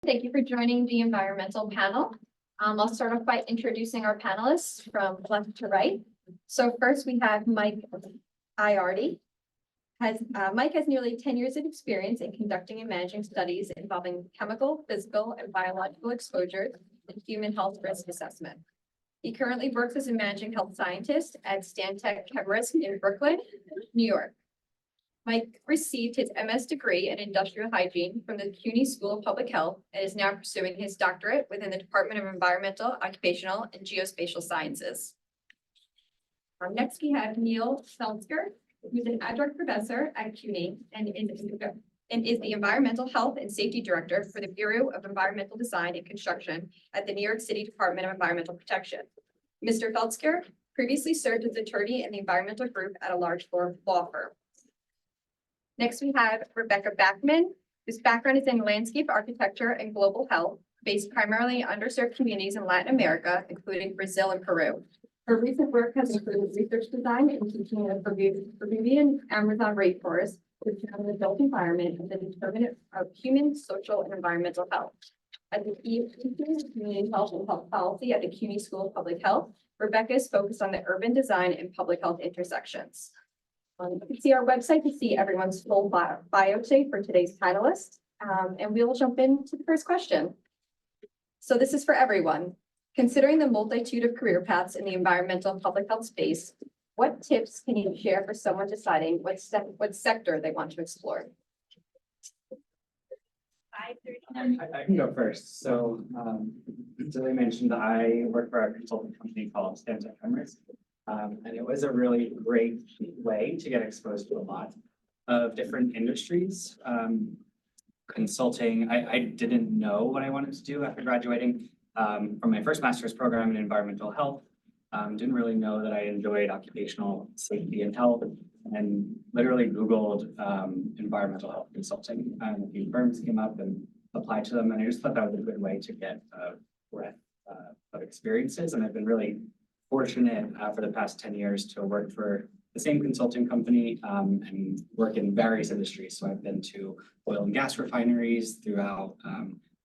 Thank you for joining the environmental panel. I'll start off by introducing our panelists from left to right. So first we have Mike Ierardi. Mike has nearly 10 years of experience in conducting and managing studies involving chemical, physical, and biological exposure and human health risk assessment. He currently works as a managing health scientist at Stantec Chemrisk in Brooklyn, New York. Mike received his MS degree in industrial hygiene from the CUNY School of Public Health and is now pursuing his doctorate within the Department of Environmental, Occupational, and Geospatial Sciences. Next, we have Neil Feldscher, who's an adjunct professor at CUNY and is the Environmental Health and Safety Director for the Bureau of Environmental Design and Construction at the New York City Department of Environmental Protection. Mr. Feldscher previously served as attorney in the environmental group at a large law firm. Next, we have Rebecca Bachman, whose background is in landscape architecture and global health, based primarily in underserved communities in Latin America, including Brazil and Peru. Her recent work has included research design and teaching of Peruvian Amazon rainforest, which have the built environment and the determinant of human, social, and environmental health. As the teacher of community health and health policy at the CUNY School of Public Health, Rebecca is focused on the urban design and public health intersections. You can see our website to see everyone's full bio today for today's panelists. And we will jump into the first question. So this is for everyone. Considering the multitude of career paths in the environmental and public health space, what tips can you share for someone deciding what sector they want to explore? I can go first. So, Delaney mentioned I work for a consulting company called Stantec Chemrisk. And it was a really great way to get exposed to a lot of different industries. Consulting, I didn't know what I wanted to do after graduating from my first master's program in environmental health. Didn't really know that I enjoyed occupational safety and health, and literally Googled environmental health consulting, and a few firms came up and applied to them. And I just thought that was a good way to get a breadth of experiences. And I've been really fortunate for the past 10 years to work for the same consulting company and work in various industries. So I've been to oil and gas refineries throughout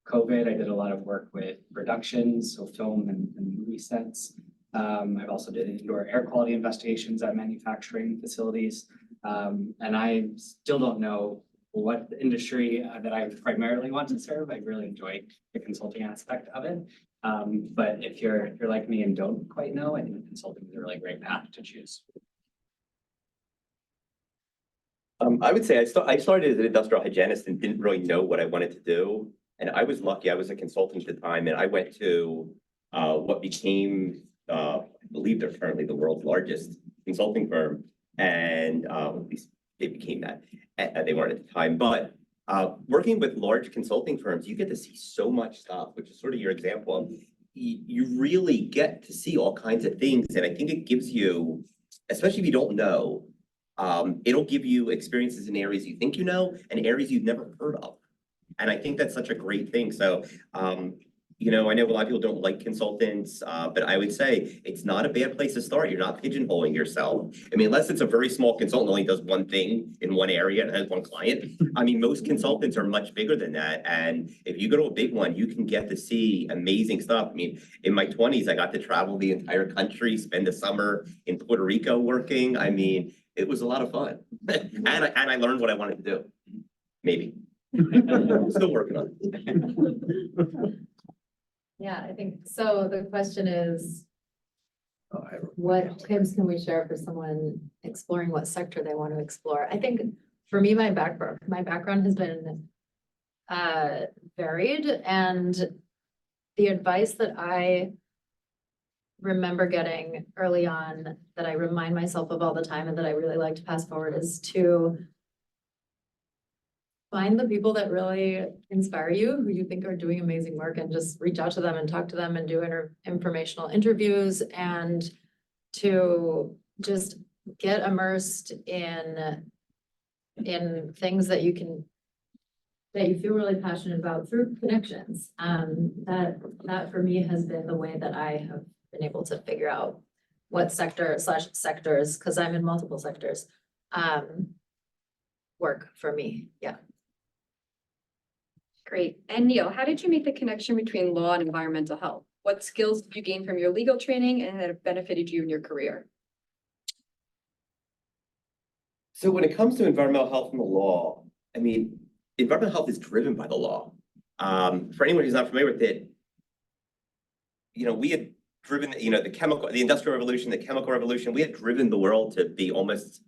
COVID. I did a lot of work with productions, so film and movie sets. I've also did indoor air quality investigations at manufacturing facilities. And I still don't know what industry that I primarily want to serve. I really enjoy the consulting aspect of it. But if you're like me and don't quite know, I think consulting is a really great path to choose. I would say I started as an industrial hygienist and didn't really know what I wanted to do. And I was lucky. I was a consultant at the time, and I went to what became, I believe they're currently the world's largest consulting firm. And at least they became that. They weren't at the time, but working with large consulting firms, you get to see so much stuff, which is sort of your example. You really get to see all kinds of things. And I think it gives you, especially if you don't know, it'll give you experiences in areas you think you know and areas you've never heard of. And I think that's such a great thing. So, you know, I know a lot of people don't like consultants, but I would say it's not a bad place to start. You're not pigeonholing yourself. I mean, unless it's a very small consultant only does one thing in one area and has one client. I mean, most consultants are much bigger than that. And if you go to a big one, you can get to see amazing stuff. I mean, in my 20s, I got to travel the entire country, spend the summer in Puerto Rico working. I mean, it was a lot of fun. and I learned what I wanted to do. Maybe. Still working on it. Yeah, I think so. The question is, what tips can we share for someone exploring what sector they want to explore? I think for me, my background has been varied, and the advice that I remember getting early on that I remind myself of all the time and that I really like to pass forward is to find the people that really inspire you, who you think are doing amazing work, and just reach out to them and talk to them and do informational interviews, and to just get immersed in things that you feel really passionate about through connections. That for me has been the way that I have been able to figure out what sectors, because I'm in multiple sectors, work for me. Yeah. Great. And Neil, how did you make the connection between law and environmental health? What skills did you gain from your legal training and that have benefited you in your career? So when it comes to environmental health and the law, I mean, environmental health is driven by the law. For anyone who's not familiar with it, we had driven, the industrial revolution, the chemical revolution, we had driven the world to be almost,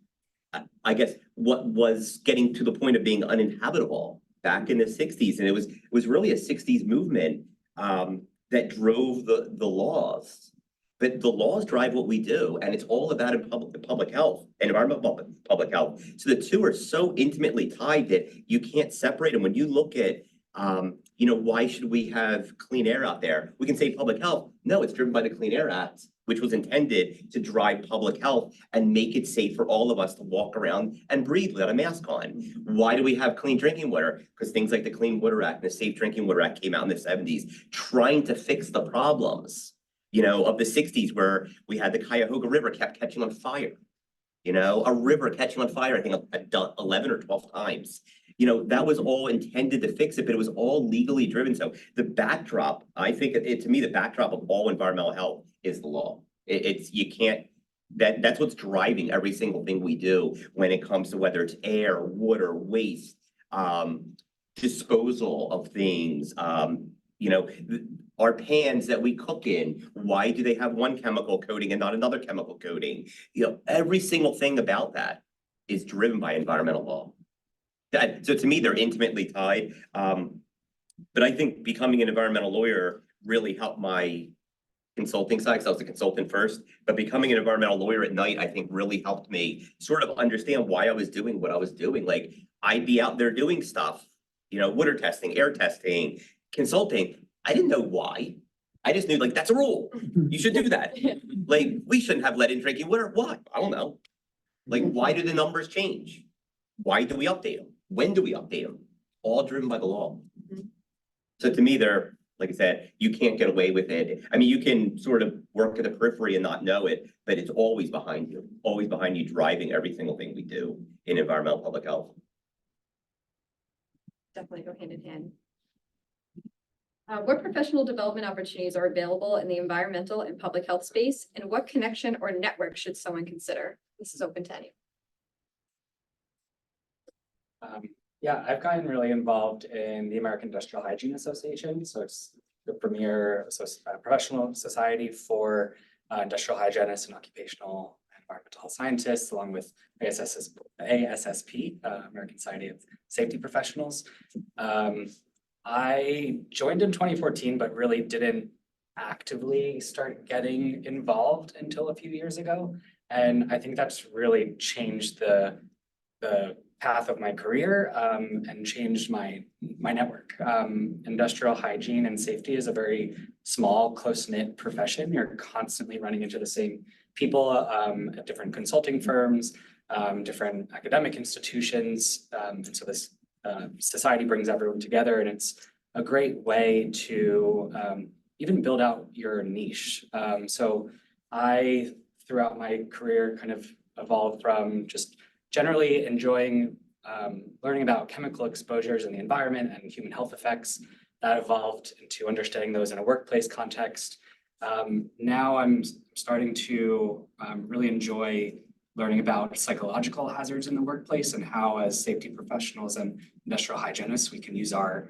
I guess, what was getting to the point of being uninhabitable back in the 60s. And it was really a 60s movement that drove the laws. But the laws drive what we do, and it's all about public health and environmental public health. So the two are so intimately tied that you can't separate them. When you look at, why should we have clean air out there? We can say public health. No, it's driven by the Clean Air Act, which was intended to drive public health and make it safe for all of us to walk around and breathe without a mask on. Why do we have clean drinking water? Because things like the Clean Water Act and the Safe Drinking Water Act came out in the 70s, trying to fix the problems, of the 60s, where we had the Cuyahoga River kept catching on fire. A river catching on fire, I think 11 or 12 times. That was all intended to fix it, but it was all legally driven. So the backdrop, I think to me, the backdrop of all environmental health is the law. That's what's driving every single thing we do when it comes to whether it's air, water, waste, disposal of things, our pans that we cook in, why do they have one chemical coating and not another chemical coating? Every single thing about that is driven by environmental law. So to me, they're intimately tied. But I think becoming an environmental lawyer really helped my consulting side, because I was a consultant first. But becoming an environmental lawyer at night, I think really helped me sort of understand why I was doing what I was doing. Like, I'd be out there doing stuff, water testing, air testing, consulting. I didn't know why. I just knew, that's a rule. You should do that. We shouldn't have lead in drinking water. Why? I don't know. Why do the numbers change? Why do we update them? When do we update them? All driven by the law. So to me, they're, like I said, you can't get away with it. I mean, you can sort of work at the periphery and not know it, but it's always behind you, driving every single thing we do in environmental public health. Definitely go hand in hand. What professional development opportunities are available in the environmental and public health space, and what connection or network should someone consider? This is open to anyone. Yeah, I've gotten really involved in the American Industrial Hygiene Association. So it's the premier professional society for industrial hygienists and occupational and environmental health scientists, along with ASSP, American Society of Safety Professionals. I joined in 2014, but really didn't actively start getting involved until a few years ago. And I think that's really changed the path of my career and changed my network. Industrial hygiene and safety is a very small, close-knit profession. You're constantly running into the same people at different consulting firms, different academic institutions. And so this society brings everyone together, and it's a great way to even build out your niche. So I, throughout my career, kind of evolved from just generally enjoying learning about chemical exposures in the environment and human health effects. That evolved into understanding those in a workplace context. Now I'm starting to really enjoy learning about psychological hazards in the workplace and how, as safety professionals and industrial hygienists, we can use our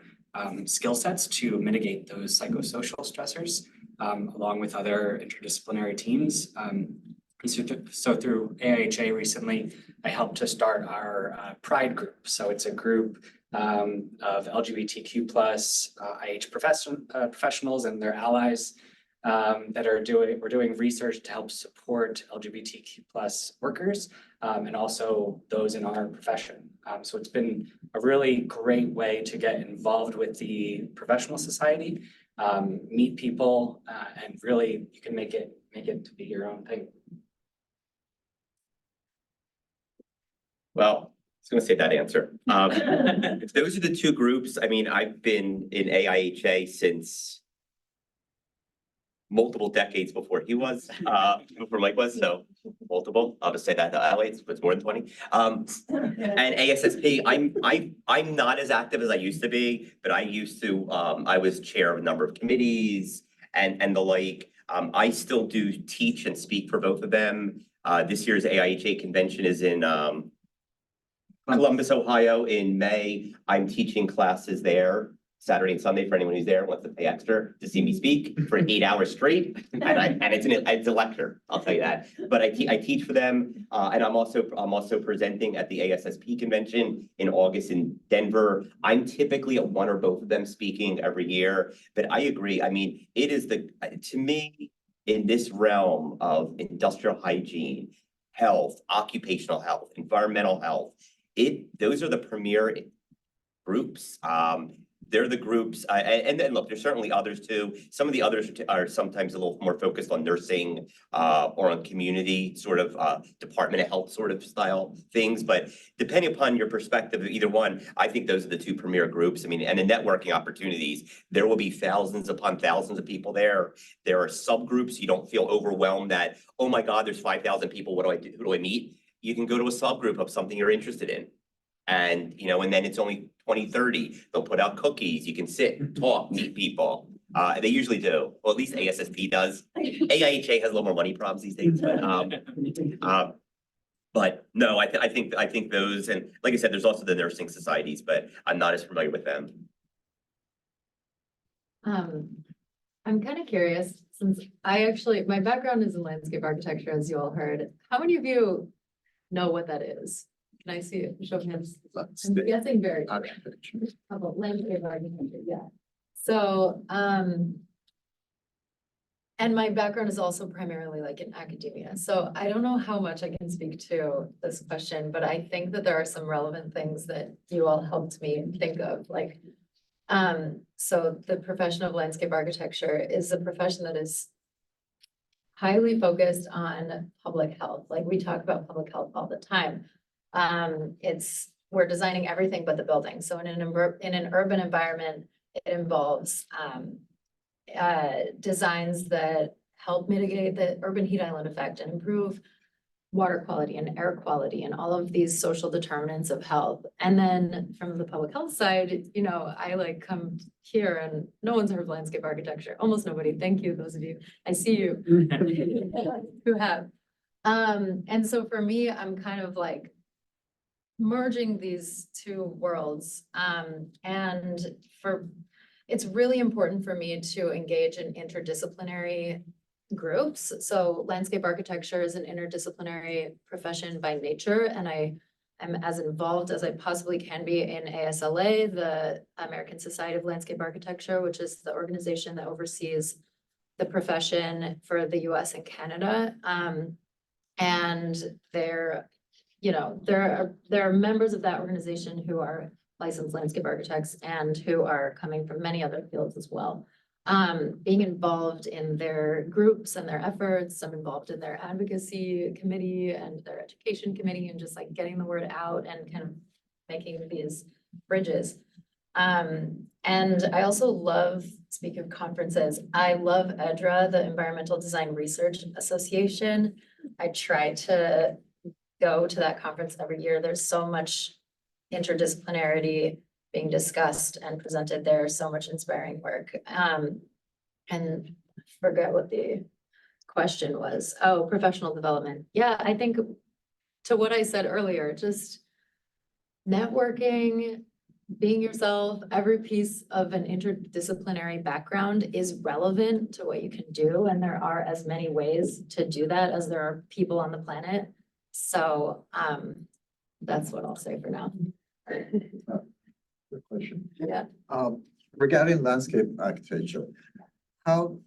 skill sets to mitigate those psychosocial stressors, along with other interdisciplinary teams. So through AIHA recently, I helped to start our Pride group. So it's a group of LGBTQ plus IH professionals and their allies we're doing research to help support LGBTQ plus workers and also those in our profession. So it's been a really great way to get involved with the professional society, meet people, and really you can make it to be your own thing. Well, I was going to say that answer. Those are the two groups. I mean, I've been in AIHA since multiple decades before he was, before Mike was, so multiple, I'll just say that way, it's more than 20. And ASSP, I'm not as active as I used to be, but I used to, I was chair of a number of committees and the like. I still do teach and speak for both of them. This year's AIHA convention is in Columbus, Ohio in May. I'm teaching classes there Saturday and Sunday for anyone who's there, wants to pay extra to see me speak for 8 hours straight. And it's a lecture, I'll tell you that. But I teach for them, and I'm also presenting at the ASSP convention in August in Denver. I'm typically at one or both of them speaking every year, but I agree. I mean, it is to me, in this realm of industrial hygiene, health, occupational health, environmental health, those are the premier groups. They're the groups, and then look, there's certainly others too. Some of the others are sometimes a little more focused on nursing or on community sort of Department of Health sort of style things. But depending upon your perspective of either one, I think those are the two premier groups. I mean, and the networking opportunities, there will be thousands upon thousands of people there. There are subgroups. You don't feel overwhelmed that, oh my God, there's 5,000 people. What do I do? Who do I meet? You can go to a subgroup of something you're interested in. And, and then it's only 20, 30. They'll put out cookies. You can sit, talk, meet people. They usually do. Well, at least ASSP does. AIHA has a little more money problems these days, but no, I think those, and like I said, there's also the nursing societies, but I'm not as familiar with them. I'm kind of curious, since my background is in landscape architecture, as you all heard. How many of you know what that is? Can I see it? Show of hands. I'm guessing very. About landscape architecture, yeah. So, and my background is also primarily like in academia. So I don't know how much I can speak to this question, but I think that there are some relevant things that you all helped me think of. Like, so the profession of landscape architecture is a profession that is highly focused on public health. Like we talk about public health all the time. We're designing everything but the building. So in an urban environment, it involves designs that help mitigate the urban heat island effect and improve water quality and air quality and all of these social determinants of health. And then from the public health side, I like come here and no one's heard of landscape architecture. Almost nobody. Thank you, those of you. I see you who have. And so for me, I'm kind of like merging these two worlds. And it's really important for me to engage in interdisciplinary groups. So landscape architecture is an interdisciplinary profession by nature, and I am as involved as I possibly can be in ASLA, the American Society of Landscape Architecture, which is the organization that oversees the profession for the US and Canada. And there are members of that organization who are licensed landscape architects and who are coming from many other fields as well. Being involved in their groups and their efforts, I'm involved in their advocacy committee and their education committee, and just like getting the word out and kind of making these bridges. And I also love, speaking of conferences, I love EDRA, the Environmental Design Research Association. I try to go to that conference every year. There's so much interdisciplinarity being discussed and presented there, so much inspiring work. And forget what the question was. Oh, professional development. Yeah, I think to what I said earlier, just networking, being yourself, every piece of an interdisciplinary background is relevant to what you can do. And there are as many ways to do that as there are people on the planet. So that's what I'll say for now. Good question. Yeah. Regarding landscape architecture, how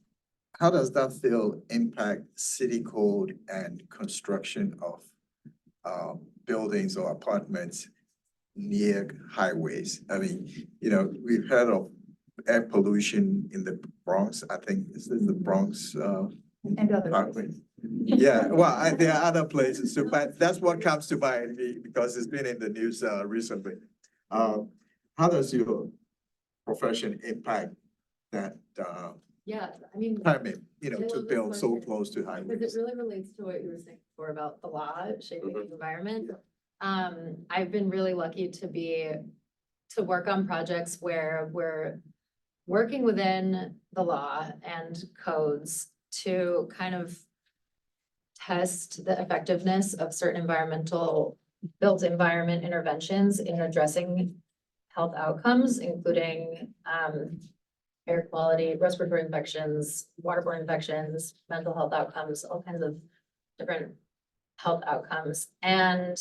does that field impact city code and construction of buildings or apartments near highways? I mean, we've heard of air pollution in the Bronx. I think this is the Bronx. And other Parkway. Yeah, well, there are other places too, but that's what comes to mind because it's been in the news recently. How does your profession impact that Yeah, I mean, permit, I to love this build so question. close to because highways. it really relates to what you were saying before about the law shaping the Mhm. environment. I've been really lucky to work on projects where we're working within the law and codes to kind of test the effectiveness of certain built environment interventions in addressing health outcomes, including air quality, respiratory infections, waterborne infections, mental health outcomes, all kinds of different health outcomes. And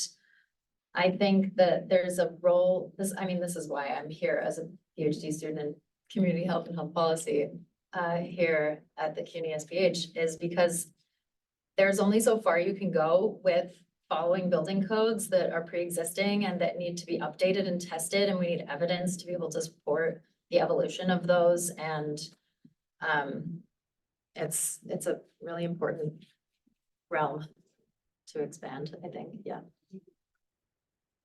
I think that there's a role, this is why I'm here as a PhD student in community health and health policy here at the CUNY SPH, is because there's only so far you can go with following building codes that are pre-existing and that need to be updated and tested, and we need evidence to be able to support the evolution of those. And it's a really important realm to expand, I think, yeah.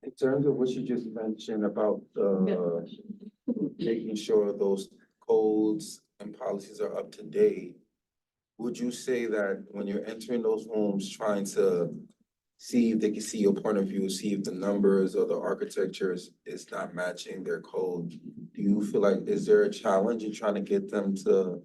In terms of what you just mentioned about making sure those codes and policies are up to date, would you say that when you're entering those homes, trying to see if they can see your point of view, see if the numbers or the architectures is not matching their code, do you feel like, is there a challenge in trying to get them to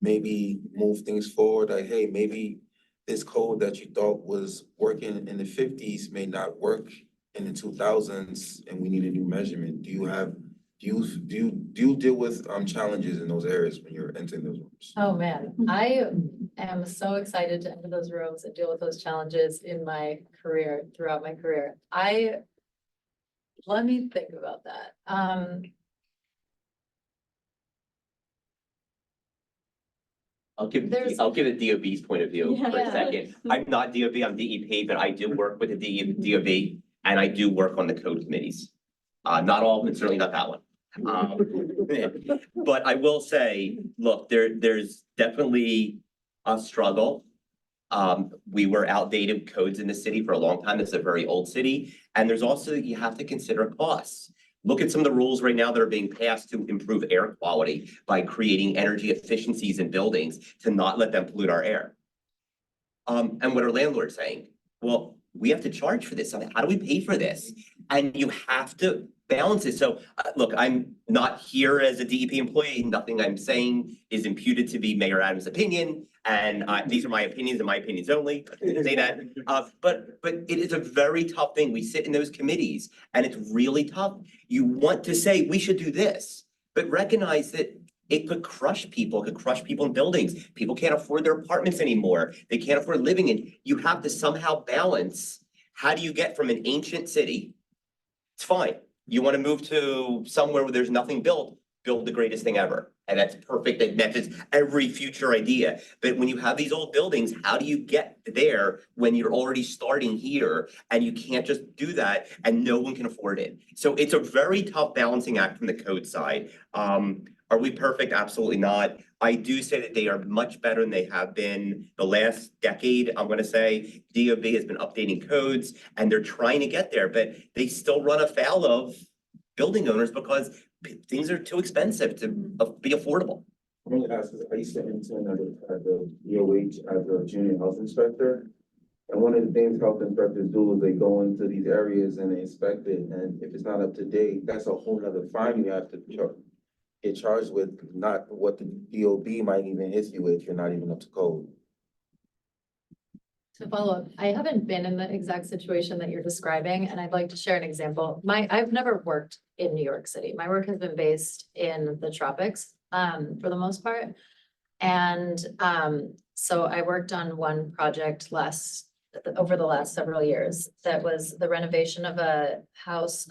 maybe move things forward? Like, hey, maybe this code that you thought was working in the 50s may not work in the 2000s, and we need a new measurement. Do you deal with challenges in those areas when you're entering those rooms? Oh, man, I am so excited to enter those rooms and deal with those challenges in my career, throughout my career. Let me think about that. I'll give There's- the DOB's point of view for a Yeah. second. I'm not DOB, I'm DEP, but I do work with the DOB and I do work on the code committees. Not all of them, certainly not that one. But I will say, look, there's definitely a struggle. We were outdated codes in the city for a long time. It's a very old city. And there's also, you have to consider costs. Look at some of the rules right now that are being passed to improve air quality by creating energy efficiencies in buildings to not let them pollute our air. And what are landlords saying? Well, we have to charge for this. How do we pay for this? And you have to balance it. So look, I'm not here as a DEP employee. Nothing I'm saying is imputed to be Mayor Adams' opinion. And these are my opinions and my opinions only. I didn't say that. But it is a very tough thing. We sit in those committees and it's really tough. You want to say we should do this, but recognize that it could crush people, in buildings. People can't afford their apartments anymore. They can't afford living in. You have to somehow balance. How do you get from an ancient city? It's fine. You want to move to somewhere where there's nothing built, build the greatest thing ever. And that's perfect. That matches every future idea. But when you have these old buildings, how do you get there when you're already starting here and you can't just do that and no one can afford it? So it's a very tough balancing act from the code side. Are we perfect? Absolutely not. I do say that they are much better than they have been the last decade. I'm gonna say DOB has been updating codes and they're trying to get there, but they still run afoul of building owners because things are too expensive to be affordable. I'm gonna ask this, I used to intern at the DOH as a junior health inspector. And one of the things health inspectors do is they go into these areas and they inspect it, and if it's not up to date, that's a whole nother fine you have to get charged with, not what the DOB might even hit you with, you're not even up to code. To follow up, I haven't been in the exact situation that you're describing, and I'd like to share an example. I've never worked in New York City. My work has been based in the tropics, for the most part. And, so I worked on one project over the last several years. That was the renovation of a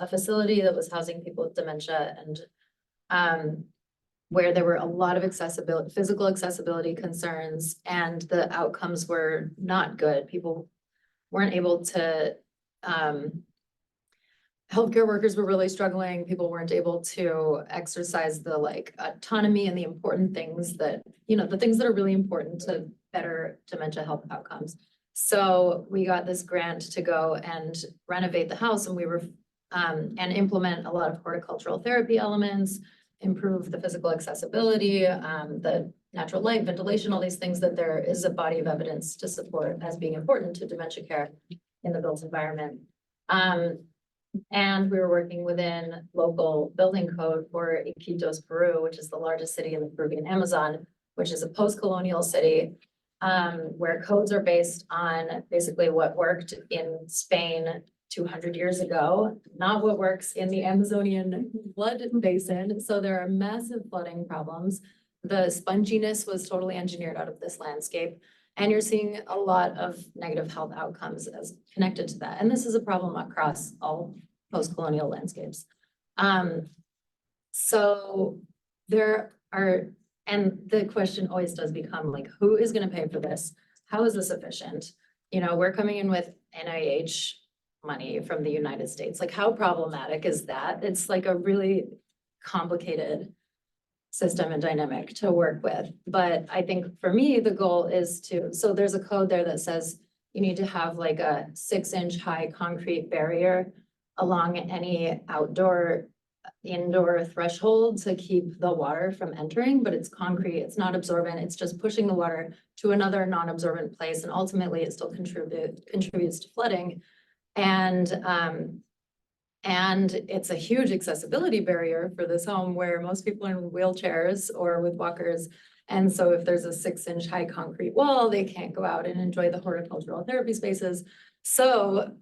facility that was housing people with dementia, and where there were a lot of physical accessibility concerns, and the outcomes were not good. People weren't able to, healthcare workers were really struggling. People weren't able to exercise the autonomy and the important things that, the things that are really important to better dementia health outcomes. So we got this grant to go and renovate the house, and we were, and implement a lot of horticultural therapy elements, improve the physical accessibility, the natural light, ventilation, all these things that there is a body of evidence to support as being important to dementia care in the built environment. And we were working within local building code for Iquitos, Peru, which is the largest city in the Peruvian Amazon, which is a post-colonial city, where codes are based on basically what worked in Spain 200 years ago, not what works in the Amazonian flood basin. So there are massive flooding problems. The sponginess was totally engineered out of this landscape. And you're seeing a lot of negative health outcomes as connected to that. And this is a problem across all post-colonial landscapes. So there are, and the question always does become like, who is going to pay for this? How is this efficient? You know, we're coming in with NIH money from the United States. Like, how problematic is that? It's like a really complicated system and dynamic to work with. But I think for me, the goal is to, so there's a code there that says you need to have like a 6-inch high concrete barrier along any outdoor, indoor threshold to keep the water from entering, but it's concrete, it's not absorbent, it's just pushing the water to another non-absorbent place, and ultimately it still contributes to flooding. And it's a huge accessibility barrier for this home where most people are in wheelchairs or with walkers. And so if there's a 6-inch high concrete wall, they can't go out and enjoy the horticultural therapy spaces. So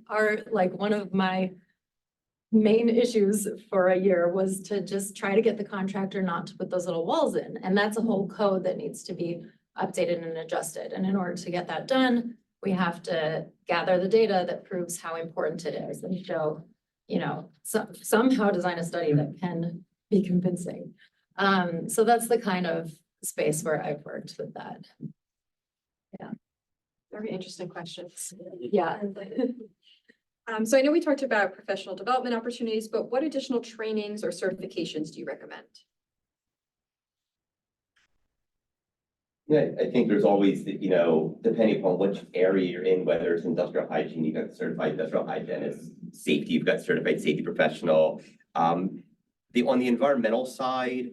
one of my main issues for a year was to just try to get the contractor not to put those little walls in. And that's a whole code that needs to be updated and adjusted. And in order to get that done, we have to gather the data that proves how important it is and show, you know, somehow design a study that can be convincing. So that's the kind of space where I've worked with that. Very interesting questions. Yeah. So I know we talked about professional development opportunities, but what additional trainings or certifications do you recommend? Yeah, I think there's always, you know, depending upon which area you're in, whether it's industrial hygiene, you've got certified industrial hygienist, safety, you've got certified safety professional. On the environmental side,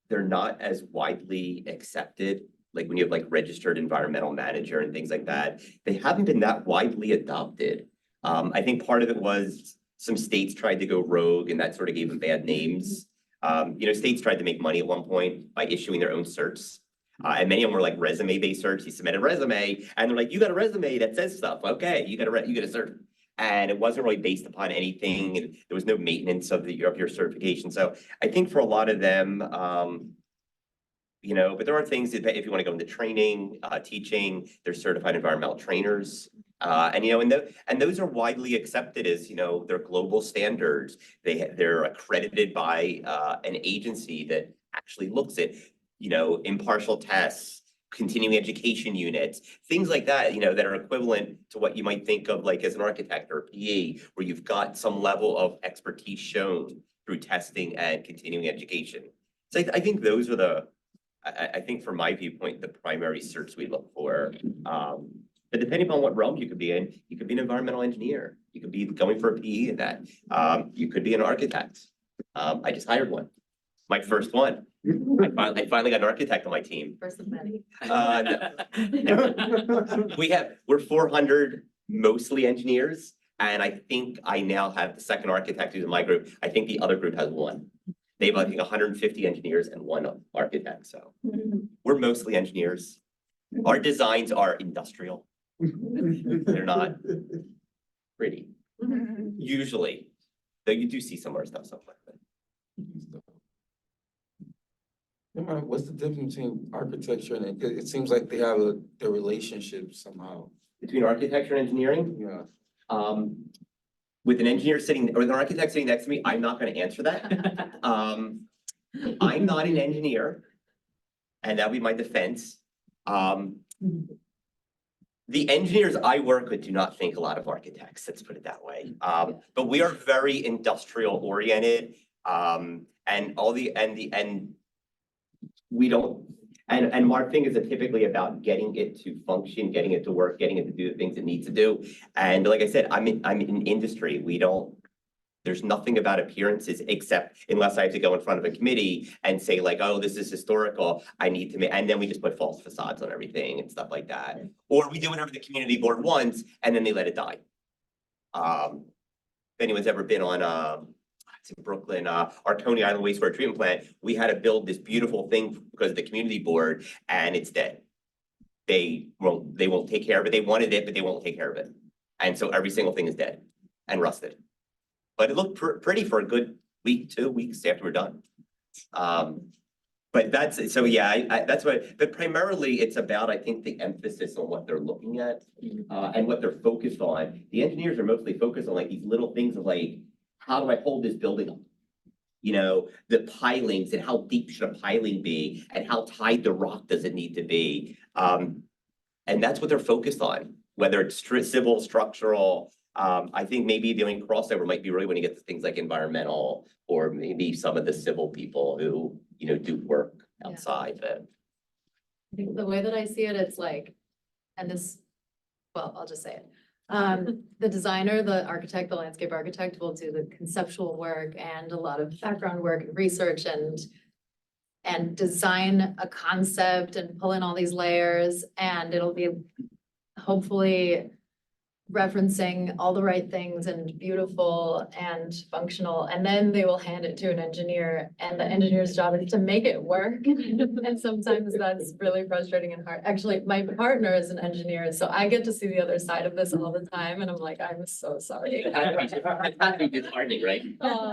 they're not as widely accepted. Like when you have like registered environmental manager and things like that, they haven't been that widely adopted. I think part of it was some states tried to go rogue and that sort of gave them bad names. You know, states tried to make money at one point by issuing their own certs. And many of them were like resume-based certs. You submit a resume and they're like, you got a resume that says stuff. Okay, you got a cert. And it wasn't really based upon anything. And there was no maintenance of your certification. So I think for a lot of them, you know, but there are things that if you want to go into training, teaching, there's certified environmental trainers. And, you know, and those are widely accepted as, you know, they're global standards. They're accredited by an agency that actually looks at, you know, impartial tests, continuing education units, things like that, you know, that are equivalent to what you might think of like as an architect or a PE, where you've got some level of expertise shown through testing and continuing education. So I think those are I think from my viewpoint, the primary certs we look for. But depending on what realm you could be in, you could be an environmental engineer. You could be going for a PE in that. You could be an architect. I just hired one. My first one. I finally got an architect on my team. First of many. We're 400 mostly engineers. And I think I now have the second architect who's in my group. I think the other group has one. They have, I think, 150 engineers and one architect. So we're mostly engineers. Our designs are industrial. They're not pretty. Usually, though you do see some of our stuff somewhere. What's the difference between architecture and it seems like they have their relationship somehow? Between architecture and engineering? Yeah. With an engineer sitting or an architect sitting next to me, I'm not going to answer that. I'm not an engineer, and that'll be my defense. The engineers I work with do not think a lot of architects, let's put it that way. But we are very industrial oriented, and we don't. And our thing is typically about getting it to function, getting it to work, getting it to do the things it needs to do. And like I said, I'm in industry. There's nothing about appearances except unless I have to go in front of a committee and say like, oh, this is historical, I need to make, and then we just put false facades on everything and stuff like that. Or we do whatever the community board wants and then they let it die. If anyone's ever been on, it's in Brooklyn, our Coney Island wastewater treatment plant, we had to build this beautiful thing because of the community board and it's dead. They won't take care of it. They wanted it, but they won't take care of it. And so every single thing is dead and rusted. But it looked pretty for a good week, 2 weeks after we're done. But that's, so yeah, that's what, but primarily it's about, I think, the emphasis on what they're looking at and what they're focused on. The engineers are mostly focused on like these little things of like, how do I hold this building up? You know, the pilings and how deep should a piling be and how tight the rock does it need to be? And that's what they're focused on, whether it's civil, structural. I think maybe the only crossover might be really when you get to things like environmental or maybe some of the civil people who, you know, do work outside. But I think the way that I see it, it's like, and this, well, I'll just say it. The designer, the architect, the landscape architect will do the conceptual work and a lot of background work and research and design a concept and pull in all these layers, and it'll be hopefully referencing all the right things and beautiful and functional, and then they will hand it to an engineer, and the engineer's job is to make it work. And sometimes that's really frustrating and hard. Actually, my partner is an engineer, so I get to see the other side of this all the time, and I'm like, I'm so sorry. it has to be disheartening, right?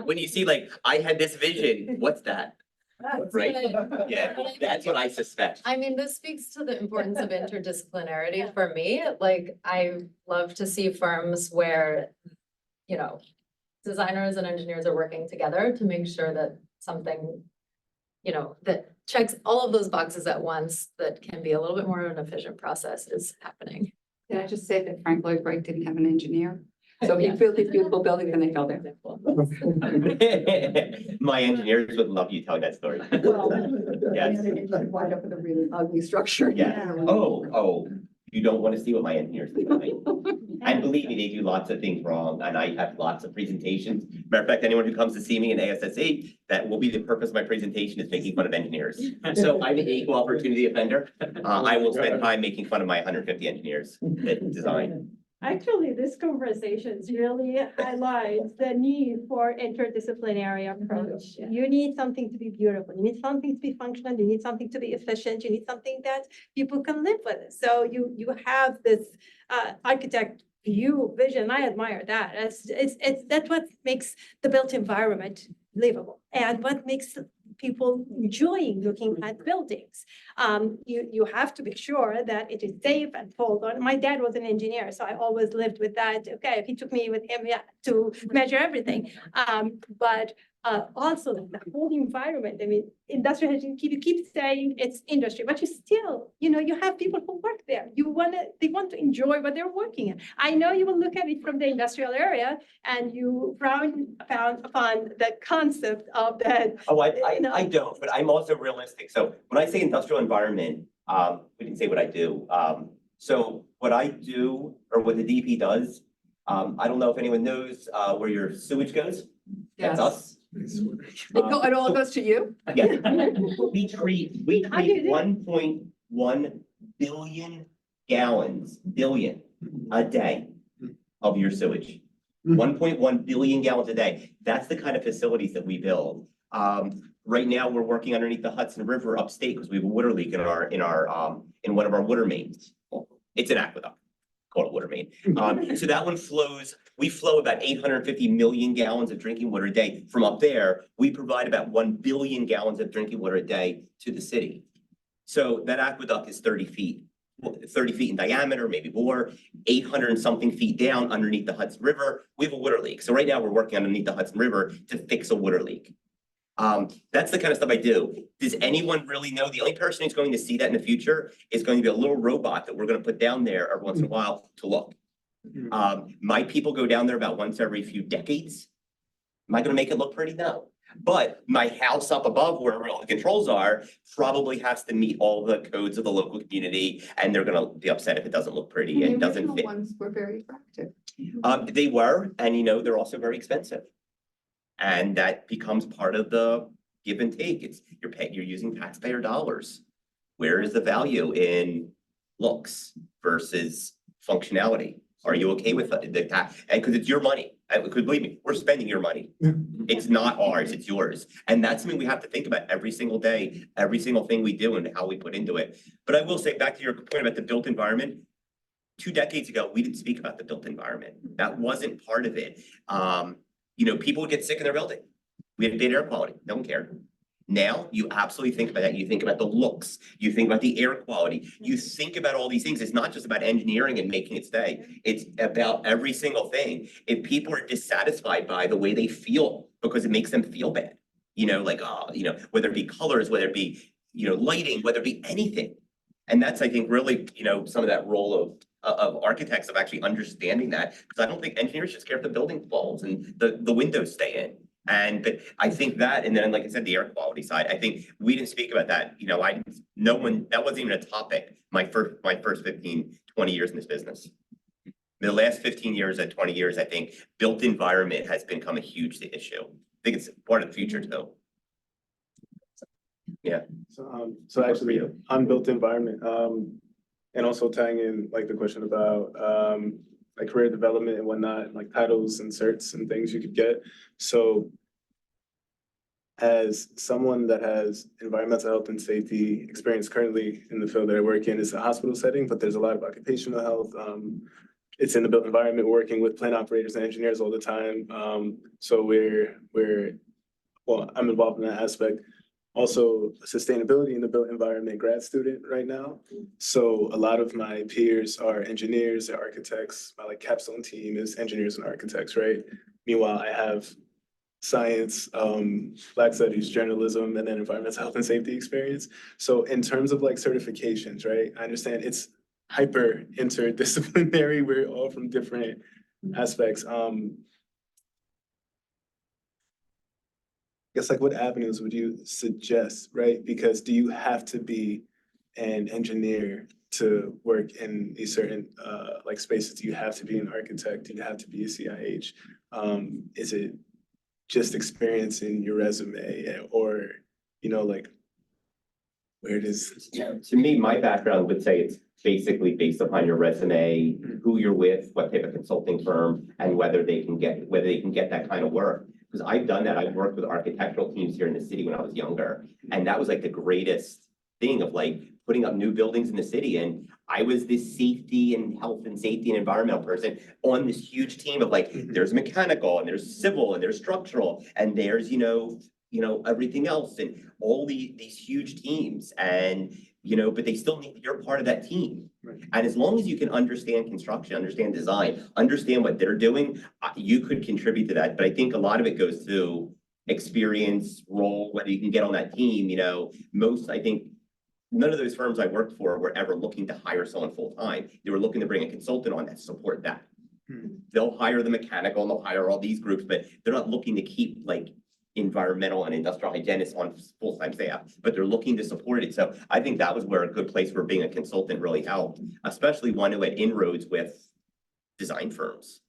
When you see like, I had this vision, what's that? Right? Yeah, that's what I suspect. I mean, this speaks to the importance of interdisciplinarity for me. Like, I love to see firms where, you know, designers and engineers are working together to make sure that something, you know, that checks all of those boxes at once, that can be a little bit more of an efficient process is happening. Can I just say that Frank Lloyd Wright didn't have an engineer? So he built these beautiful buildings and they fell down. My engineers would love you telling that story. Well, Yes. they wind up with a really ugly structure. Yeah. Oh, you don't want to see what my engineers do. Right? And believe me, they do lots of things wrong, and I have lots of presentations. Matter of fact, anyone who comes to see me in ASSE, that will be the purpose of my presentation, is making fun of engineers. So I'm an equal opportunity offender. I will spend time making fun of my 150 engineers that design. Actually, this conversation really highlights the need for interdisciplinary approach. You need something to be beautiful, you need something to be functional, you need something to be efficient, you need something that people can live with. So you have this architect view, vision. I admire that. That's what makes the built environment livable and what makes people enjoying looking at buildings. You have to be sure that it is safe and hold on. My dad was an engineer, so I always lived with that. Okay, he took me with him to measure everything. But also the whole environment. I mean, industrial, you keep saying it's industry, but you still, you have people who work there. They want to enjoy what they're working in. I know you will look at it from the industrial area and you frown upon the concept of that. Oh, I don't, but I'm also realistic. So when I say industrial environment, we can say what I do. So what I do, or what the DP does, I don't know if anyone knows where your sewage goes. That's us. It all goes to you? Yeah. We treat 1.1 billion gallons, a day of your sewage. 1.1 billion gallons a day. That's the kind of facilities that we build. Right now, we're working underneath the Hudson River upstate because we have a water leak in one of our water mains. It's an aqueduct, called a water main. So that one flows. We flow about 850 million gallons of drinking water a day. From up there, we provide about 1 billion gallons of drinking water a day to the city. So that aqueduct is 30 feet in diameter, maybe more, 800 and something feet down underneath the Hudson River. We have a water leak. So right now we're working underneath the Hudson River to fix a water leak. That's the kind of stuff I do. Does anyone really know? The only person who's going to see that in the future is going to be a little robot that we're going to put down there every once in a while to look. My people go down there about once every few decades. Am I going to make it look pretty? No. But my house up above where all the controls are probably has to meet all the codes of the local community, and they're going to be upset if it doesn't look pretty and doesn't fit. The ones were very attractive. They were, and they're also very expensive. And that becomes part of the give and take. You're using taxpayer dollars. Where is the value in looks versus functionality? Are you okay with the tax? And because it's your money, because believe me, we're spending your money. It's not ours, it's yours. And that's something we have to think about every single day, every single thing we do and how we put into it. But I will say, back to your point about the built environment, 2 decades ago, we didn't speak about the built environment. That wasn't part of it. People would get sick in their building. We had bad air quality, no one cared. Now, you absolutely think about that. You think about the looks, you think about the air quality, you think about all these things. It's not just about engineering and making it stay. It's about every single thing. If people are dissatisfied by the way they feel because it makes them feel bad, whether it be colors, whether it be, lighting, whether it be anything. And that's, I think, really, some of that role of architects of actually understanding that, because I don't think engineers just care if the building falls and the windows stay in. But I think that, and then, like I said, the air quality side, I think we didn't speak about that. That wasn't even a topic, my first 15, 20 years in this business. The last 15 years and 20 years, I think built environment has become a huge issue. I think it's part of the future too. Yeah. So actually on built environment, and also tying in like the question about like career development and whatnot, like titles and certs and things you could get. So as someone that has environmental health and safety experience currently in the field that I work in, it's a hospital setting, but there's a lot of occupational health. It's in the built environment, working with plant operators and engineers all the time. So I'm involved in that aspect. Also, sustainability in the built environment grad student right now. So a lot of my peers are engineers, they're architects. My capstone team is engineers and architects, right? Meanwhile, I have science, Black studies, journalism, and then environmental health and safety experience. So in terms of certifications, right? I understand it's hyper interdisciplinary. We're all from different aspects. What avenues would you suggest, right? Because do you have to be an engineer to work in these certain spaces? Do you have to be an architect? Do you have to be a CIH? Is it just experience in your resume, or where does? Yeah, to me, my background would say it's basically based upon your resume, who you're with, what type of consulting firm, and whether they can get that kind of work. Because I've done that. I've worked with architectural teams here in the city when I was younger. And that was the greatest thing of putting up new buildings in the city. And I was this safety and health and safety and environmental person on this huge team of there's mechanical and there's civil and there's structural and there's, everything else and all these huge teams. And, but they still need, you're part of that team. Right. And as long as you can understand construction, understand design, understand what they're doing, you could contribute to that. But I think a lot of it goes to experience, role, whether you can get on that team. I think none of those firms I worked for were ever looking to hire someone full time. They were looking to bring a consultant on that support that. They'll hire the mechanical and they'll hire all these groups, but they're not looking to keep environmental and industrial hygienists on full-time staff, but they're looking to support it. So I think that was where a good place for being a consultant really helped, especially one who had inroads with design firms.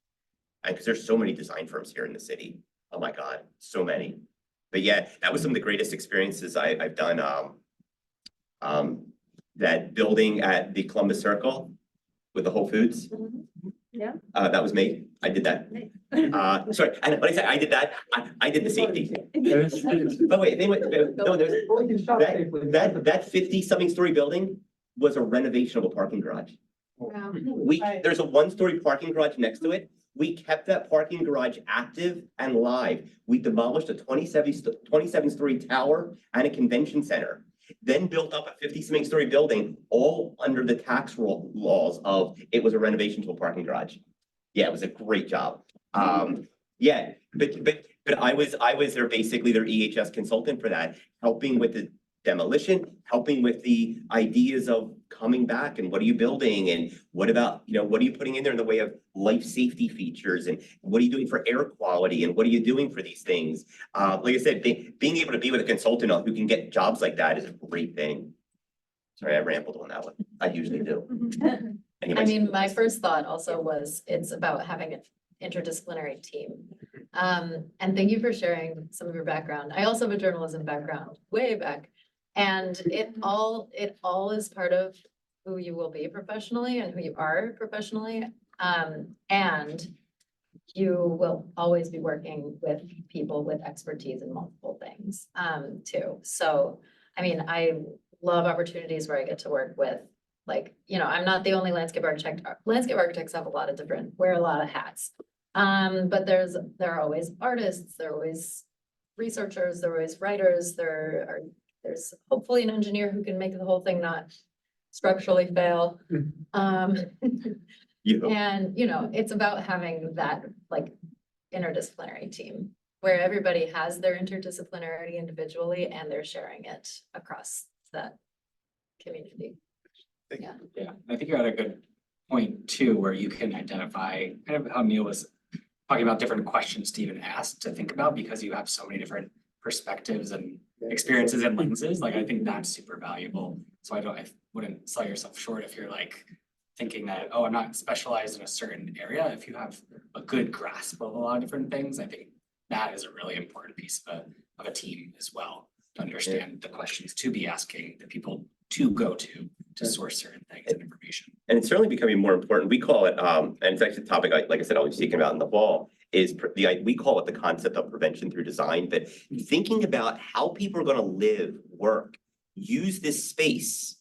And because there's so many design firms here in the city. Oh my God, so many. But yeah, that was some of the greatest experiences I've done. That building at the Columbus Circle with the Whole Foods. Yeah. That was me. I did that. Sorry, and when I said I did that, I did the safety. But wait, that 50-something story building was a renovation of a parking garage. Wow. There's a 1-story parking garage next to it. We kept that parking garage active and live. We demolished a 27-story tower and a convention center. Then built up a 50-something story building, all under the tax laws of it was a renovation to a parking garage. Yeah, it was a great job. Yeah, but I was basically their EHS consultant for that, helping with the demolition, helping with the ideas of coming back and what are you building and what about, what are you putting in there in the way of life safety features and what are you doing for air quality and what are you doing for these things? Like I said, being able to be with a consultant who can get jobs like that is a great thing. Sorry, I rambled on that one. I usually do. I mean, my first thought also was it's about having interdisciplinary team. And thank you for sharing some of your background. I also have a journalism background way back. And it all is part of who you will be professionally and who you are professionally. And you will always be working with people with expertise in multiple things, too. So, I mean, I love opportunities where I get to work with, like, you know, I'm not the only landscape architect. Landscape architects have wear a lot of hats. But there are always artists, there are always researchers, there are always writers, there's hopefully an engineer who can make the whole thing not structurally fail. And, you know, it's about having that like interdisciplinary team where everybody has their interdisciplinarity individually and they're sharing it across that community. Yeah. Yeah, I think you're at a good point too, where you can identify kind of how Neil was talking about different questions to even ask to think about because you have so many different perspectives and experiences and lenses. Like, I think that's super valuable. So I wouldn't sell yourself short if you're like thinking that, oh, I'm not specialized in a certain area. If you have a good grasp of a lot of different things, I think that is a really important piece of a team as well, to understand the questions to be asking, the people to go to source certain things and information. And it's certainly becoming more important. We call it, and it's actually a topic, like I said, I'll be speaking about in the fall, is we call it the concept of prevention through design, but thinking about how people are going to live, work, use this space.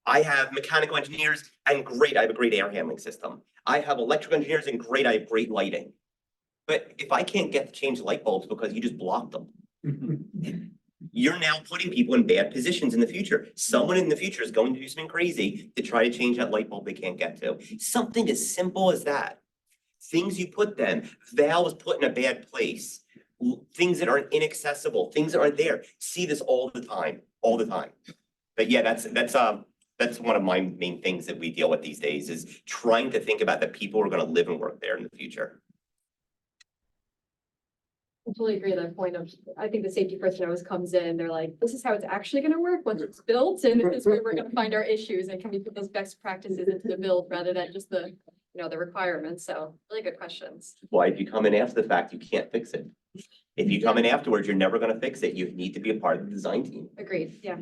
I have mechanical engineers and great, I have a great air handling system. I have electrical engineers and great, I have great lighting. But if I can't get to change light bulbs because you just blocked them, you're now putting people in bad positions in the future. Someone in the future is going to do something crazy to try to change that light bulb they can't get to. Something as simple as that. Things you put them, valves put in a bad place, things that are inaccessible, things that aren't there. See this all the time. But yeah, that's one of my main things that we deal with these days is trying to think about the people who are going to live and work there in the future. I totally agree with that point of, I think the safety person always comes in, they're like, this is how it's actually gonna work once it's built, and this is where we're gonna find our issues, and can we put those best practices into the build rather than just the, you know, the requirements, so really good questions. Why, if you come in after the fact, you can't fix it. If you come in afterwards, you're never gonna fix it. You need to be a part of the design team. Agreed, yeah.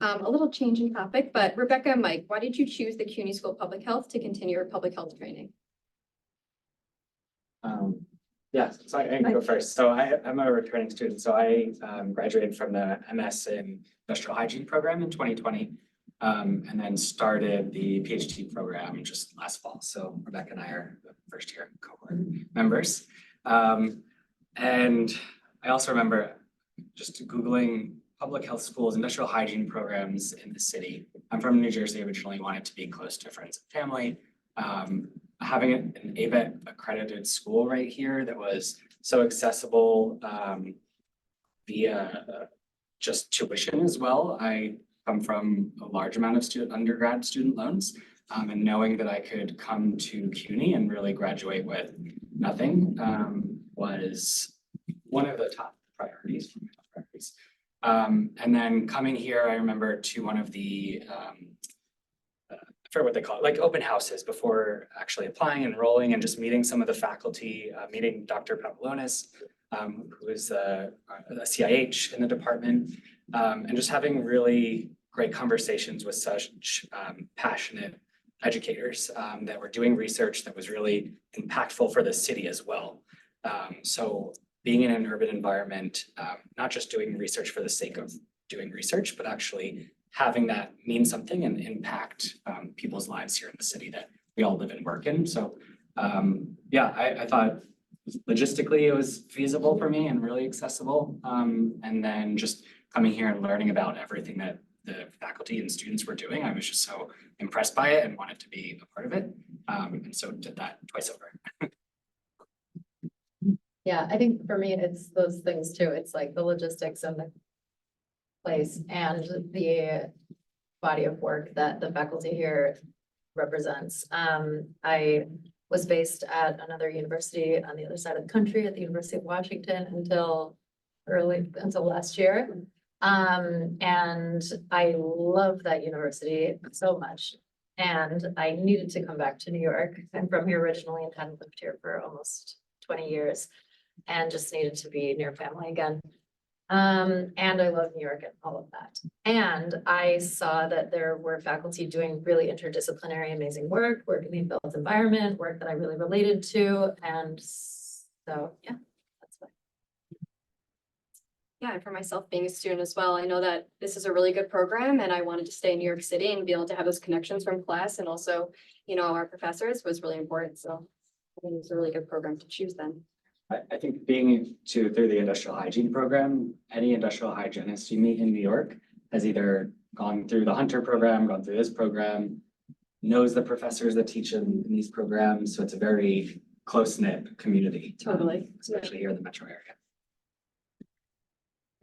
A little change in topic, but Rebecca and Mike, why did you choose the CUNY School of Public Health to continue your public health training? Yeah, so I can go first. So I'm a returning student. So I graduated from the MS in Industrial Hygiene program in 2020, and then started the PhD program just last fall. So Rebecca and I are the first year cohort members. And I also remember just Googling public health schools, industrial hygiene programs in the city. I'm from New Jersey originally, wanted to be close to friends and family. Having an ABET accredited school right here that was so accessible via just tuition as well. I come from a large amount of undergrad student loans, and knowing that I could come to CUNY and really graduate with nothing was one of the top priorities. And then coming here, I remember to one of the what they call it, like open houses before actually applying, enrolling, and just meeting some of the faculty, meeting Dr. Pavlonis, who is a CIH in the department, and just having really great conversations with such passionate educators that were doing research that was really impactful for the city as well. So being in an urban environment, not just doing research for the sake of doing research, but actually having that mean something and impact people's lives here in the city that we all live and work in. So yeah, I thought logistically it was feasible for me and really accessible. And then just coming here and learning about everything that the faculty and students were doing, I was just so impressed by it and wanted to be a part of it. And so did that twice over. Yeah, I think for me, it's those things too. It's like the logistics and the place and the body of work that the faculty here represents. I was based at another university on the other side of the country at the University of Washington until last year. And I love that university so much. And I needed to come back to New York. I'm from here originally and hadn't lived here for almost 20 years and just needed to be near family again. And I love New York and all of that. And I saw that there were faculty doing really interdisciplinary, amazing work in the built environment, work that I really related to. And so, yeah, that's why. Yeah, and for myself being a student as well, I know that this is a really good program and I wanted to stay in New York City and be able to have those connections from class and also, our professors was really important. So I think it's a really good program to choose then. I think being through the industrial hygiene program, any industrial hygienist you meet in New York has either gone through the Hunter program, gone through this program, knows the professors that teach in these programs. So it's a very close-knit community. Totally. Especially here in the metro area.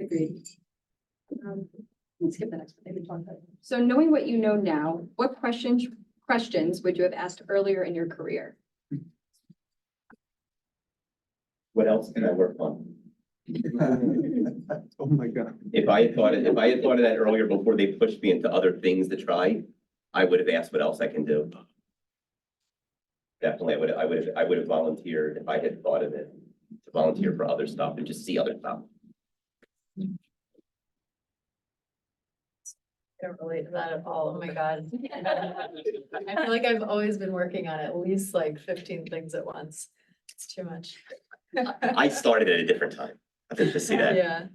Agreed. Let's skip the next one. Maybe talk about it. So knowing what you know now, what questions would you have asked earlier in your career? What else can I work on? Oh, my God. If I had thought of that earlier before they pushed me into other things to try, I would have asked what else I can do. Definitely, I would have volunteered if I had thought of it, to volunteer for other stuff and just see other stuff. I don't relate to that at all. Oh my God. I feel like I've always been working on at least like 15 things at once. It's too much. I started at a different time. I think to see that. Yeah.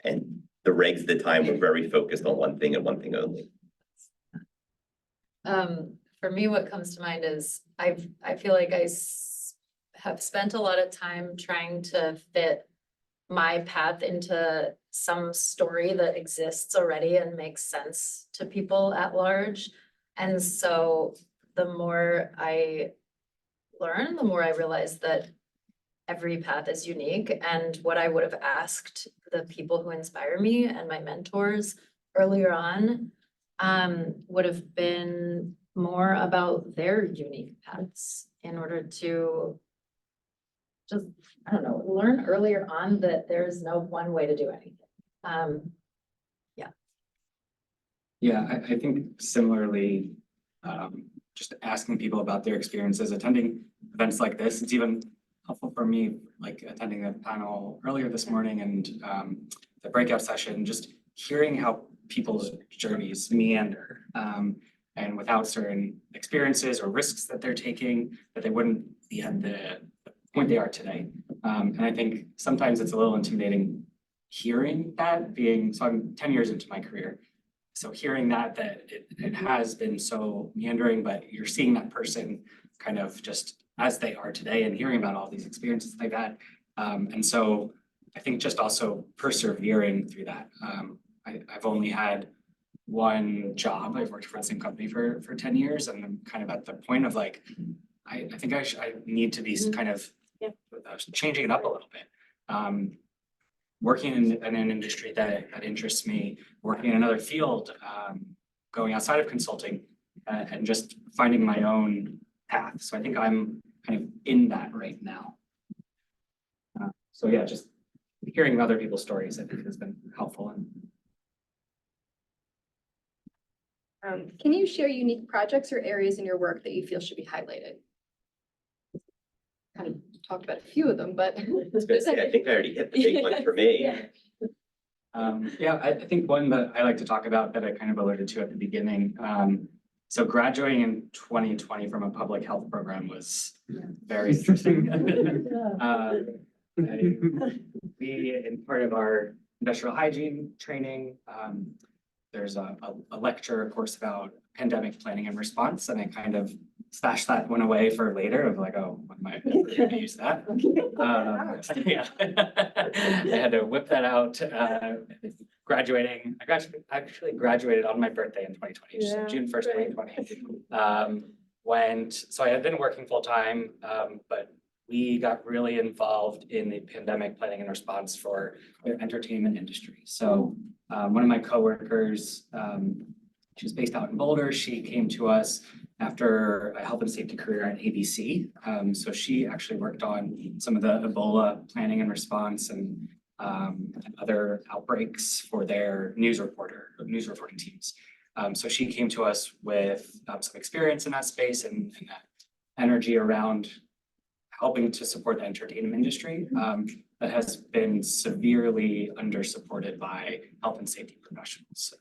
And the regs at the time were very focused on one thing and one thing only. For me, what comes to mind is I feel like have spent a lot of time trying to fit my path into some story that exists already and makes sense to people at large. And so the more I learn, the more I realize that every path is unique. And what I would have asked the people who inspire me and my mentors earlier on would have been more about their unique paths in order to just, I don't know, learn earlier on that there's no one way to do anything. Yeah, I think similarly, just asking people about their experiences attending events like this. It's even helpful for me, like attending a panel earlier this morning and the breakout session, just hearing how people's journeys meander. And without certain experiences or risks that they're taking, that they wouldn't be at the point they are today. And I think sometimes it's a little intimidating hearing that so I'm 10 years into my career. So hearing that it has been so meandering, but you're seeing that person kind of just as they are today and hearing about all these experiences they've had. And so I think just also persevering through that. I've only had one job. I've worked for the same company for 10 years and I'm kind of at the point of like, I think I need to be kind of changing it up a little bit. Working in an industry that interests me, working in another field, going outside of consulting and just finding my own path. So I think I'm kind of in that right now. So yeah, just hearing other people's stories, I think has been helpful. Can you share unique projects or areas in your work that you feel should be highlighted? Kind of talked about a few of them, but. I was gonna say, I think I already hit the big one for me. Yeah, I think one that I like to talk about that I kind of alluded to at the beginning. So graduating in 2020 from a public health program was very interesting. We, in part of our industrial hygiene training, there's a lecture, of course, about pandemic planning and response, and I kind of stashed that one away for later of like, oh, when am I ever going to use that? Yeah. I had to whip that out. Graduating, I actually graduated on my birthday in 2020, so June 1st, 2020. So I had been working full time, but we got really involved in the pandemic planning and response for the entertainment industry. So one of my coworkers, she was based out in Boulder. She came to us after a health and safety career at ABC. So she actually worked on some of the Ebola planning and response and other outbreaks for their news reporting teams. So she came to us with some experience in that space and that energy around helping to support the entertainment industry that has been severely under-supported by health and safety professionals.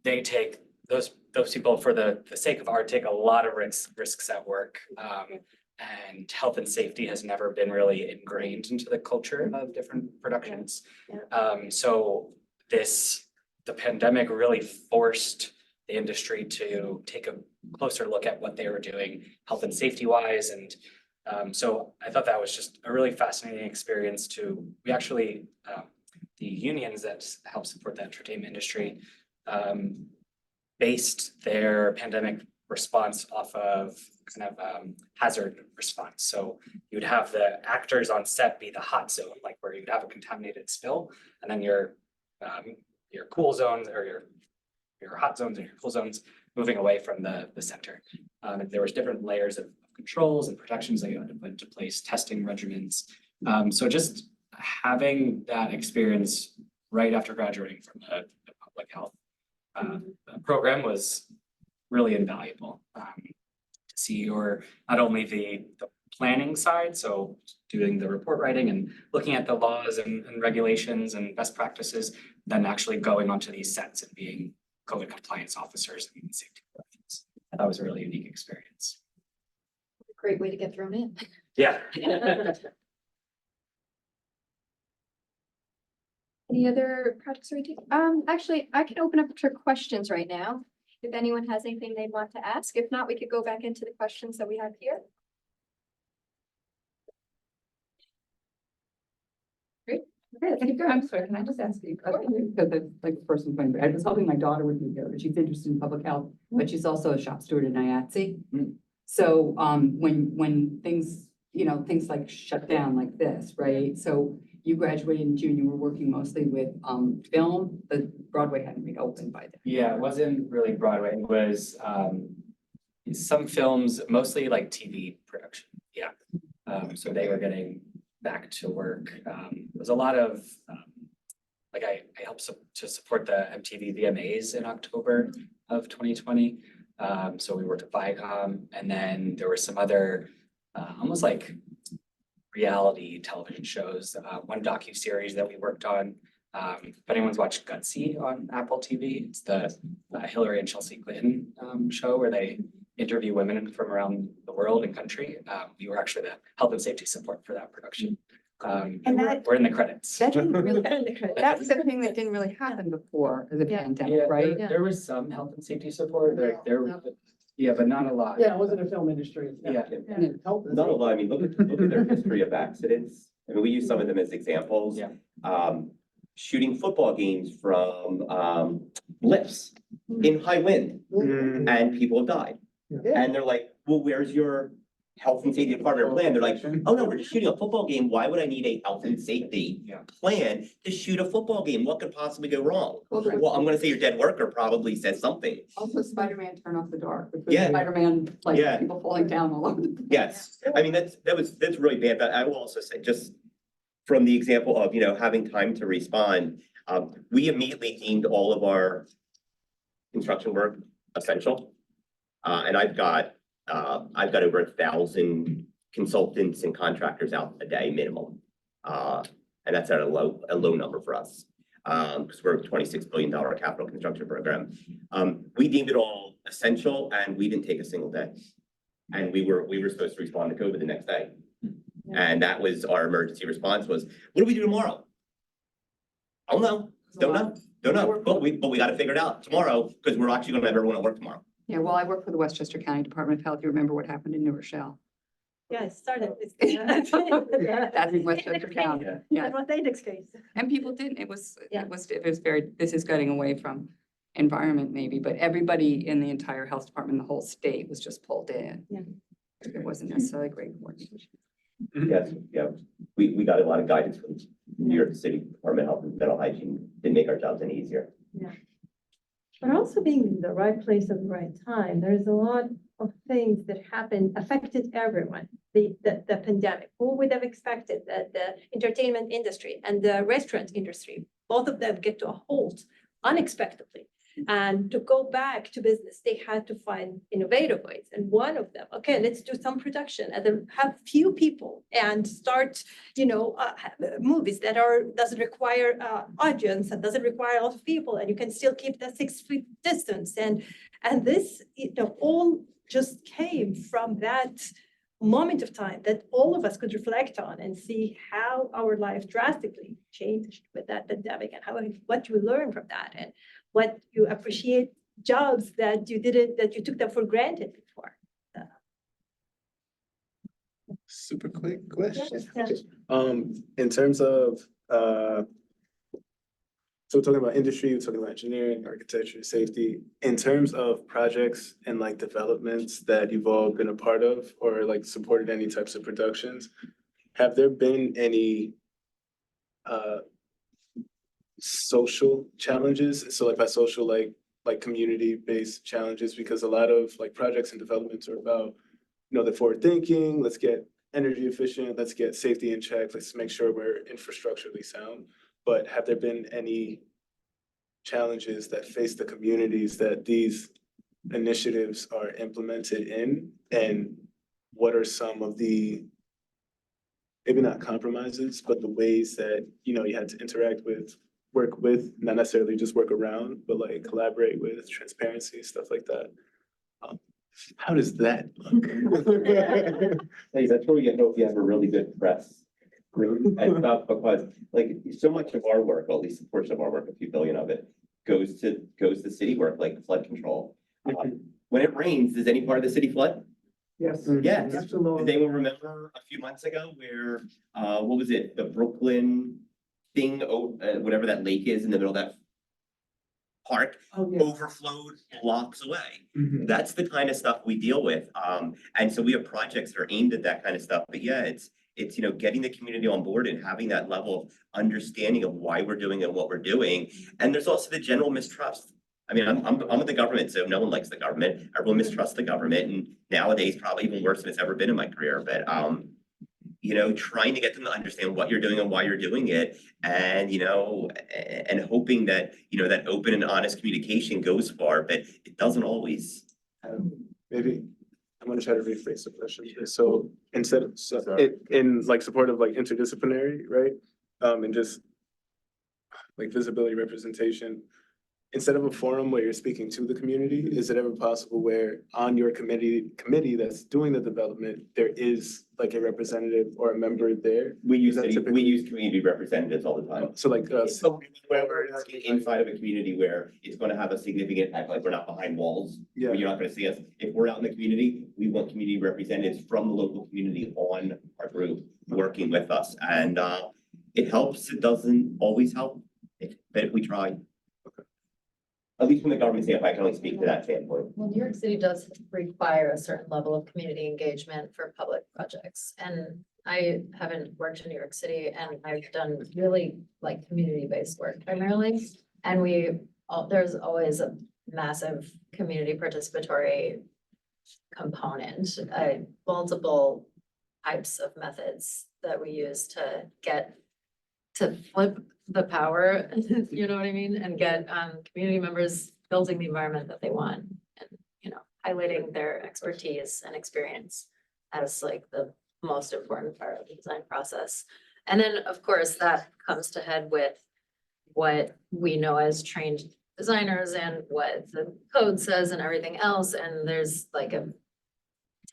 They take those people for the sake of art, take a lot of risks at work. And health and safety has never been really ingrained into the culture of different productions. So the pandemic really forced the industry to take a closer look at what they were doing health and safety wise. And so I thought that was just a really fascinating experience we actually, the unions that help support the entertainment industry based their pandemic response off of kind of hazard response. So you'd have the actors on set be the hot zone, like where you'd have a contaminated spill, and then your cool zones or your hot zones and your cool zones moving away from the center. There was different layers of controls and protections that you had to put into place, testing regimens. So just having that experience right after graduating from the public health program was really invaluable to see not only the planning side, so doing the report writing and looking at the laws and regulations and best practices, then actually going onto these sets and being COVID compliance officers and safety professionals. That was a really unique experience. Great way to get thrown in. Yeah. Any other projects or actually, I can open up to questions right now. If anyone has anything they'd want to ask. If not, we could go back into the questions that we have here. Great. Okay, I'm sorry, can I just ask you, because it's like the person point, I was hoping my daughter would be here, but she's interested in public health, but she's also a shop steward in IATSE. So, when things, things like shut down like this, right? So you graduated in June, you were working mostly with, film, the Broadway hadn't reopened by then. Yeah, it wasn't really Broadway. It was some films, mostly like TV production. Yeah. So they were getting back to work. There was a lot of I helped to support the MTV VMAs in October of 2020. So we worked at Viacom, and then there were some other almost like reality television shows. One docuseries that we worked on. If anyone's watched Gutsy on Apple TV, it's the Hillary and Chelsea Clinton show where they interview women from around the world and country. We were actually the health and safety support for that production. And we're in the credits. That didn't really, that was the thing that didn't really happen before the pandemic, Yeah, right? there was some health and safety support. Yeah, but not a lot. Yeah, it wasn't a film industry. Yeah. Help us. Not a lot. I mean, look at their history of accidents. I mean, we use some of them as examples. Yeah. Shooting football games from lifts in high wind, and people died. Yeah. And they're like, well, where's your health and safety department plan? They're like, oh no, we're just shooting a football game. Why would I need a health and safety plan to shoot a football game? What could possibly go wrong? Well, I'm gonna say your dead worker probably said something. Also, Spider-Man Turn Off the Dark, which was Yeah. Spider-Man, like Yeah. people falling down all over. Yes, I mean, that's really bad, but I will also say, just from the example of, having time to respond, we immediately deemed all of our construction work essential. And I've got over 1,000 consultants and contractors out a day minimum. And that's at a low number for us. Because we're a $26 billion capital construction program. We deemed it all essential and we didn't take a single day. And we were supposed to respond to COVID the next day. And that was our emergency response was, what do we do tomorrow? I don't know, don't know, but we gotta figure it out tomorrow, because we're actually gonna have everyone at work tomorrow. Yeah, well, I work for the Westchester County Department of Health. You remember what happened in New Rochelle? Yeah, it started with. That's in Westchester County. Yeah, That was David's case. and people didn't. It was very, this is getting away from environment maybe, but everybody in the entire health department, the whole state was just pulled in. Yeah. It wasn't necessarily great coordination. Yes, yeah, we got a lot of guidance from New York City Department of Health and Mental Hygiene, didn't make our jobs any easier. But also being in the right place at the right time, there's a lot of things that happened, affected everyone. The pandemic, who would have expected that the entertainment industry and the restaurant industry, both of them get to a halt unexpectedly. And to go back to business, they had to find innovative ways. And one of them, okay, let's do some production and then have few people and start, movies that doesn't require audience and doesn't require a lot of people, and you can still keep the 6 feet distance. And this, all just came from that moment of time that all of us could reflect on and see how our life drastically changed with that pandemic, and what you learn from that, and what you appreciate jobs that you took them for granted before. Super quick question. Yes. In terms of, so we're talking about industry, we're talking about engineering, architecture, safety. In terms of projects and like developments that you've all been a part of or like supported any types of productions, have there been any social challenges? So like by social, like community-based challenges, because a lot of like projects and developments are about, the forward thinking, let's get energy efficient, let's get safety in check, let's make sure we're infrastructurally sound. But have there been any challenges that face the communities that these initiatives are implemented in? And what are some of the, maybe not compromises, but the ways that, you had to interact with, work with, not necessarily just work around, but like collaborate with, transparency, stuff like that? How does that look? Hey, that's where you know if you have a really good press group and stuff, because like so much of our work, at least a portion of our work, a few billion of it, goes to city work, like flood control. When it rains, does any part of the city flood? Yes. Yes. Absolutely. Does anyone remember a few months ago where, what was it, the Brooklyn thing, whatever that lake is in the middle of that park, overflowed blocks away? That's the kind of stuff we deal with. And so we have projects that are aimed at that kind of stuff. But yeah, it's getting the community on board and having that level of understanding of why we're doing and what we're doing. And there's also the general mistrust. I mean, I'm with the government, so no one likes the government. Everyone mistrusts the government, and nowadays probably even worse than it's ever been in my career. But trying to get them to understand what you're doing and why you're doing it, and and hoping that that open and honest communication goes far, but it doesn't always. Maybe I'm gonna try to rephrase the question. So instead of in like support of like interdisciplinary, right? And just like visibility representation, instead of a forum where you're speaking to the community, is it ever possible where on your committee that's doing the development, there is like a representative or a member there? We use community representatives all the time. So like So when we're working inside of a community where it's going to have a significant impact, like we're not behind walls, yeah. where you're not going to see us. If we're out in the community, we want community representatives from the local community on our group working with us, and it helps. It doesn't always help, but we try. At least from the government standpoint, I can only speak to that standpoint. Well, New York City does require a certain level of community engagement for public projects. And I haven't worked in New York City, and I've done really like community-based work primarily. And there's always a massive community participatory component, multiple types of methods that we use to flip the power, you know what I mean? And get community members building the environment that they want, and highlighting their expertise and experience as like the most important part of the design process. And then of course that comes to head with what we know as trained designers and what the code says and everything else. And there's like a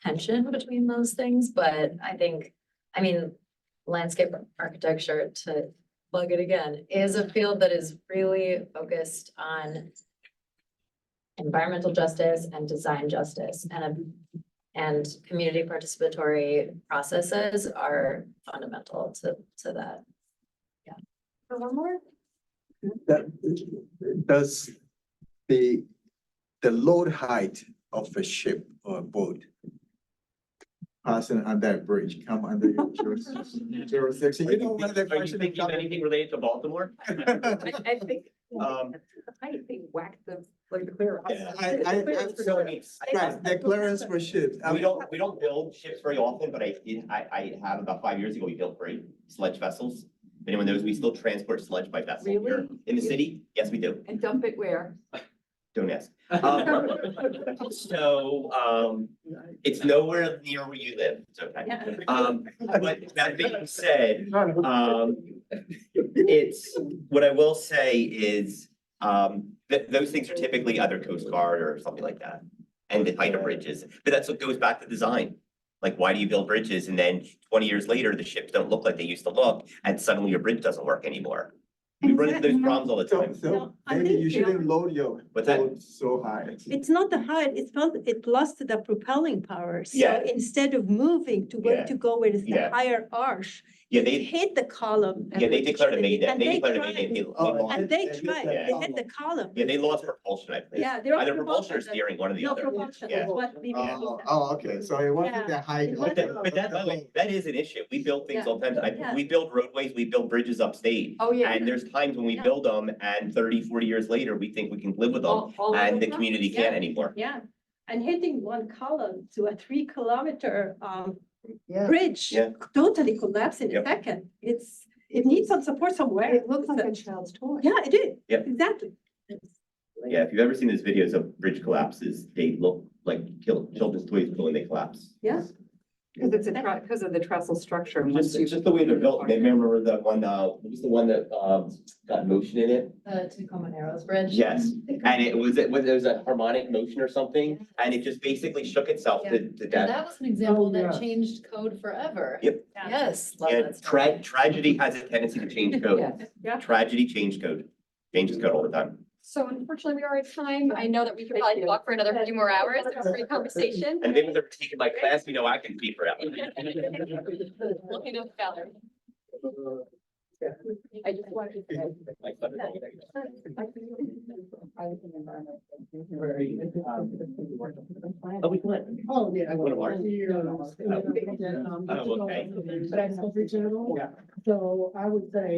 tension between those things, but I mean, landscape architecture, to plug it again, is a field that is really focused on environmental justice and design justice, and community participatory processes are fundamental to that. Yeah. For one more? Does the load height of a ship or a boat passing on that bridge come under your jurisdiction? You know, one of the Are you questions. thinking of anything related to Baltimore? I think. Um, They whacked the clear. Right, the clearance for ships. We don't build ships very often, but I have about 5 years ago, we built 3 sledge vessels. If anyone knows, we still transport sludge by vessel here Really? in the city. Yes, we do. And dump it where? Don't ask. It's nowhere near where you live, it's okay. But that being said, it's, what I will say is, that those things are typically either Coast Guard or something like that. And the height of bridges, but that's what goes back to design. Like, why do you build bridges and then 20 years later, the ships don't look like they used to look, and suddenly your bridge doesn't work anymore? We run into those problems all the So, time. so I maybe think you shouldn't load your What's that? boat so high. It's not the height, it lost the propelling power. So Yeah. instead of moving to where Yeah. to go, where is the Yeah. higher arch, Yeah, it they, hit the column. yeah, they declared a maiden, And they they declared a tried. maiden. Oh, And they hit tried, the they hit the column. Yeah, they lost propulsion, I think. Yeah, they lost Either propulsion or propulsion. steering, one or the No other. propulsion, Yeah. that's what we. Okay, so it wasn't the height. But that, by the way, that is an issue. We build things all the time. Yeah. We build roadways, we build bridges upstate. Oh, yeah. And there's times when we Yeah. build them and 30, 40 years later, we think we can live with them All and over the community yeah. can't anymore. Yeah, and hitting one column to a 3 kilometer Yeah. bridge. Yeah. Totally collapse in a Yep. second. It needs some support somewhere. It looks like a child's toy. Yeah, it did. Yep. Exactly. Yeah, if you've ever seen those videos of bridge collapses, they look like children's toys when they collapse. Yeah. Because it's because of the trestle structure. and Just, once you- it's just the way they're built. They remember the one, what was the one that, got motion in it? Tacoma Narrows Bridge. Yes, and it was a harmonic motion or something, and it just basically shook itself to And death. that was an example Oh, that yeah. changed code forever. Yep. Yes, love And that story. tragedy has a tendency to change code. Yes. Yeah. Tragedy changes code all the time. So unfortunately, we are at time. I know that we could probably talk for another few more hours. It was a great conversation. And if anyone's ever taken my class, you know I can speak forever. Let me know, Valerie. I just wanted to say. Oh, we went. Oh, yeah. One of ours. Oh, okay. But I still reach out. So I would say